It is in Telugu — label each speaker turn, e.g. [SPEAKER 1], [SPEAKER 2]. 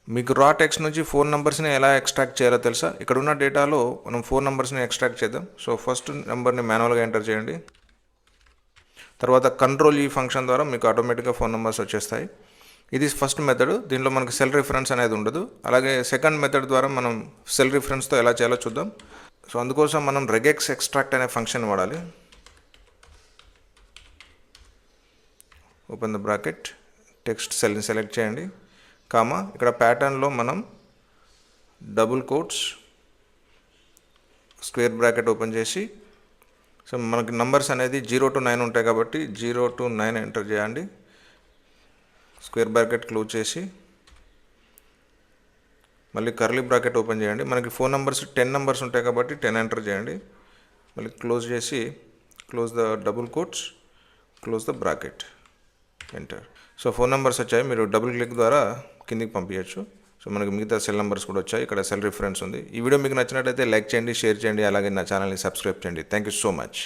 [SPEAKER 1] మీకు రా టెక్స్ట్ నుంచి 4 నెంబర్స్ని ఎలా ఎక్స్ట్రాక్ట్ చేయాలో తెలుసా? ఇక్కడ ఉన్న డేటాలో మనం 4 నెంబర్స్ని ఎక్స్ట్రాక్ట్ చేద్దాం. సో ఫస్ట్ నెంబర్ని మాన్యువల్గా ఎంటర్ చేయండి. తర్వాత కంట్రోల్ ఈ ఫంక్షన్ ద్వారా మీకు ఆటోమేటిక్గా 4 నెంబర్స్ వచ్చేస్తాయి. ఇది ఫస్ట్ మెథడ్. దీనిలో మనకు సెల్ రిఫరెన్స్ అనేది ఉండదు. అలాగే సెకండ్ మెథడ్ ద్వారా మనం సెల్ రిఫరెన్స్తో ఎలా చేయాలో చూద్దాం. సో అందుకోసం మనం రెగెక్స్ ఎక్స్ట్రాక్ట్ అనే ఫంక్షన్ వాడాలి. ఓపెన్ ద బ్రాకెట్, టెక్స్ట్ సెల్ని సెలెక్ట్ చేయండి, కామా ఇక్కడ ప్యాటర్న్లో మనం double quotes square bracket open చేసి, సో మనకి నంబర్స్ అనేది 0 to 9 ఉంటాయి కాబట్టి 0 to 9 ఎంటర్ చేయండి. స్క్వేర్ బ్రాకెట్ క్లోజ్ చేసి మళ్ళీ కర్లీ బ్రాకెట్ ఓపెన్ చేయండి. మనకి 4 నెంబర్స్ 10 నెంబర్స్ ఉంటాయి కాబట్టి 10 ఎంటర్ చేయండి. మళ్ళీ క్లోజ్ చేసి close the double quotes, close the bracket, enter. So 4 numbers వచ్చాయి. మీరు డబుల్ క్లిక్ ద్వారా కిందికి పంపించచ్చు. సో మనకి మిగతా సెల్ నెంబర్స్ కూడా వచ్చాయి. ఇక్కడ సెల్ రిఫరెన్స్ ఉంది. ఈ వీడియో మీకు నచ్చినట్లయితే లైక్ చేయండి, షేర్ చేయండి, అలాగే నా ఛానల్ని సబ్స్క్రైబ్ చేయండి. Thank you so much.